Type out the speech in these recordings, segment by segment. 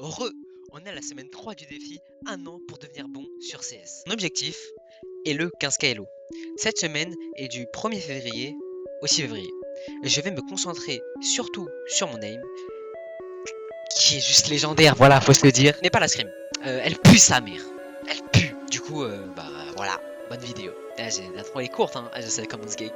On est à la semaine 3 du défi, un an pour devenir bon sur CS. Mon objectif est le 15K Elo. Cette semaine est du 1er février au 6 février. Je vais me concentrer surtout sur mon aim, qui est juste légendaire, voilà, faut se le dire. Mais pas la scrim. Elle pue sa mère. Elle pue. Du coup, voilà, bonne vidéo. La trop elle est courte, hein. Je sais comment se gag.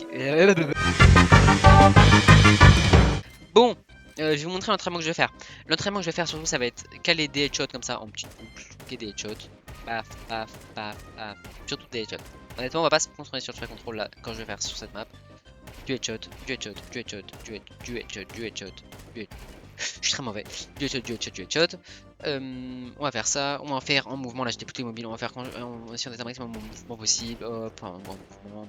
Bon, je vais vous montrer l'entraînement que je vais faire. L'entraînement que je vais faire surtout, ça va être caler des headshots comme ça en petite boucle. Ok, des headshots. Paf, paf, paf, paf. Surtout des headshots. Honnêtement, on va pas se concentrer sur le contrôle là quand je vais faire sur cette map. Du headshot, du headshot, du headshot, du headshot, du headshot, du headshot. Je suis très mauvais. Du headshot, du headshot, du headshot. On va faire ça. On va en faire en mouvement. Là, j'étais plutôt immobile. On va faire si on est un maximum de mouvement possible. Hop, en mouvement,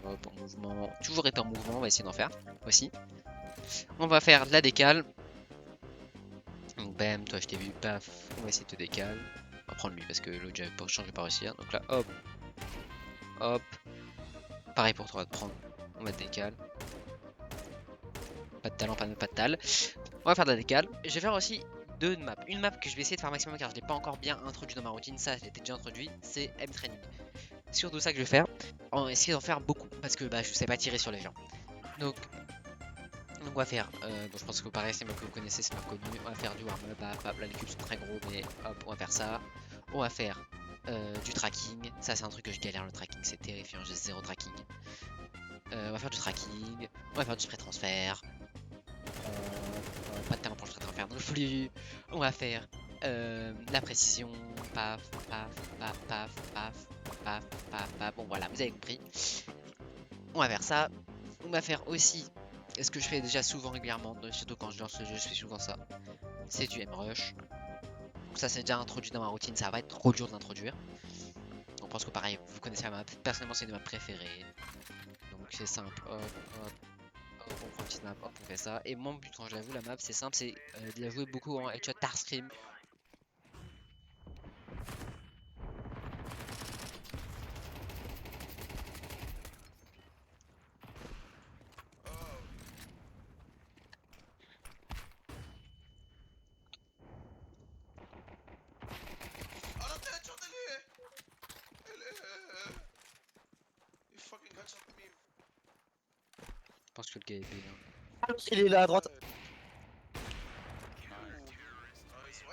hop, en mouvement. Toujours être en mouvement. On va essayer d'en faire aussi. On va faire de la décale. Donc bam, toi je t'ai vu, paf, on va essayer de te décaler. On va prendre lui parce que l'autre j'avais pas changé, pas réussir. Donc là, hop, hop. Pareil pour toi, de prendre, on va te décaler. Pas de talent, pas de tal. On va faire de la décale. Je vais faire aussi deux maps. Une map que je vais essayer de faire maximum car je l'ai pas encore bien introduit dans ma routine. Ça, je l'ai déjà introduit. C'est M-Training. Surtout ça que je vais faire. On va essayer d'en faire beaucoup parce que je sais pas tirer sur les gens. Donc on va faire, bon, je pense que pareil, c'est map que vous connaissez, c'est pas connu. On va faire du warm-up, là les cubes sont très gros, mais hop, on va faire ça. On va faire du tracking, ça c'est un truc que je galère le tracking, c'est terrifiant, j'ai zéro tracking. On va faire du tracking, on va faire du spray transfert. Pas de talent pour le spray transfert non plus. On va faire la précision, paf, paf, paf, paf, paf, paf, paf, paf. Bon voilà, vous avez compris. On va faire ça. On va faire aussi ce que je fais déjà souvent régulièrement, surtout quand je lance le jeu, je fais souvent ça. C'est du M-Rush. Donc ça c'est déjà introduit dans ma routine, ça va être trop dur de l'introduire. On pense que pareil, vous connaissez la map. Personnellement c'est une de mes préférées. Donc c'est simple, hop, hop, hop, on prend une petite map, hop, on fait ça. Et mon but quand je l'avoue la map, c'est simple, c'est de la jouer beaucoup en headshot tar scream. Je pense que le gars est B. Hein. Il est là à droite.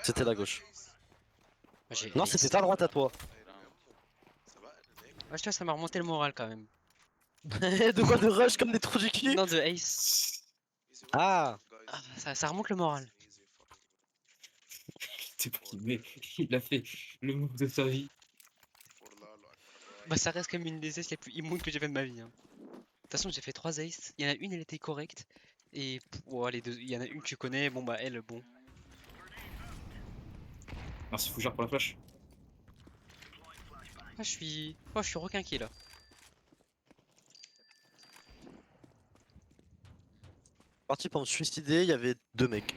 C'était la gauche. Non, c'était ta droite à toi. Ouais, je vois, ça m'a remonté le moral quand même. De quoi, de rush comme des trous du cul? Non, de ace. Ah. Ça remonte le moral. Il a fait le move de sa vie. Bah ça reste comme une des aces les plus immondes que j'ai fait de ma vie. Hein. De toute façon j'ai fait 3 aces. Il y en a une elle était correcte. Et les deux, il y en a une que tu connais. Bon bah elle bon. Merci Fougère pour la flash. Ah je suis requinqué là. Parti pour me suicider, il y avait deux mecs.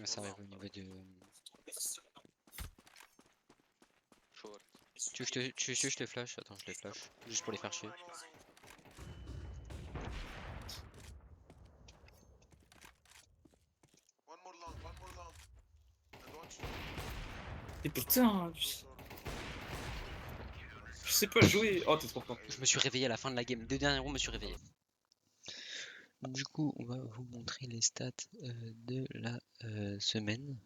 Ça arrive au niveau de. Tu veux que je te flash? Attends je les flash. Juste pour les faire chier. Et putain, je sais pas jouer. Oh, t'es trop fort. Je me suis réveillé à la fin de la game. 2 derniers rounds, je me suis réveillé. Du coup, on va vous montrer les stats de la semaine.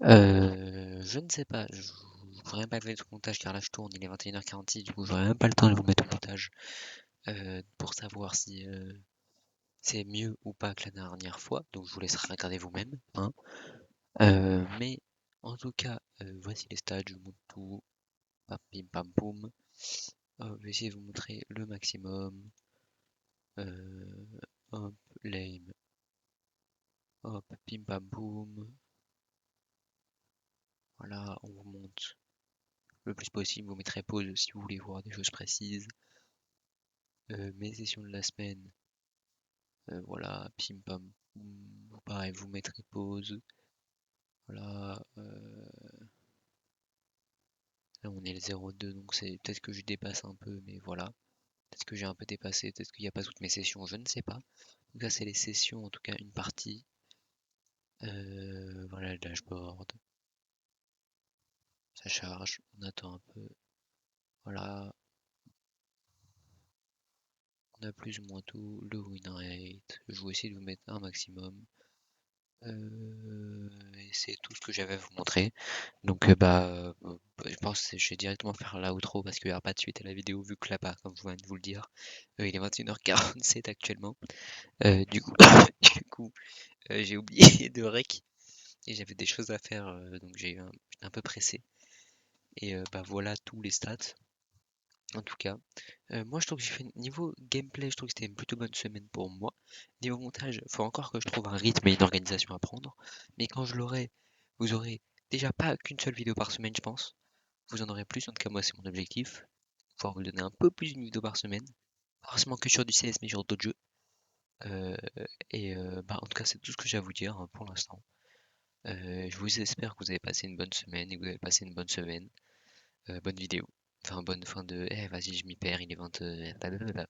Je ne sais pas, je ne ferai même pas le comptage car là je tourne, il est 21h46, du coup j'aurai même pas le temps de vous mettre au comptage pour savoir si c'est mieux ou pas que la dernière fois, donc je vous laisserai regarder vous-même. Hein. Mais en tout cas, voici les stats, je vous montre tout. Pam, pim pam poum. Je vais essayer de vous montrer le maximum. Hop, lame. Hop, pim pam poum. Voilà, on vous monte le plus possible, vous mettrez pause si vous voulez voir des choses précises. Mes sessions de la semaine, voilà, pim pam poum. Pareil, vous mettrez pause. Voilà, Là, on est le 0,2, donc c'est peut-être que je dépasse un peu, mais voilà. Peut-être que j'ai un peu dépassé, peut-être qu'il n'y a pas toutes mes sessions, je ne sais pas. Donc là, c'est les sessions, en tout cas une partie. Voilà le dashboard. Ça charge, on attend un peu. Voilà. On a plus ou moins tout. Le win rate. Je vais essayer de vous mettre un maximum. Et c'est tout ce que j'avais à vous montrer. Donc je pense que je vais directement faire l'outro parce qu'il n'y aura pas de suite à la vidéo vu que là-bas, comme je viens de vous le dire, il est 21h47 actuellement. Du coup, j'ai oublié de rec et j'avais des choses à faire, donc j'étais un peu pressé. Et voilà tous les stats. En tout cas, moi je trouve que j'ai fait niveau gameplay, je trouve que c'était une plutôt bonne semaine pour moi. Niveau montage, faut encore que je trouve un rythme et une organisation à prendre. Mais quand je l'aurai, vous aurez déjà pas qu'une seule vidéo par semaine, je pense. Vous en aurez plus, en tout cas moi c'est mon objectif. Pouvoir vous donner un peu plus d'une vidéo par semaine. Pas forcément que sur du CS mais sur d'autres jeux. Euh, en tout cas c'est tout ce que j'ai à vous dire hein, pour l'instant. Je vous espère que vous avez passé une bonne semaine et que vous avez passé une bonne semaine. Bonne vidéo. Enfin bonne fin de... Eh vas-y je m'y perds, il est 20...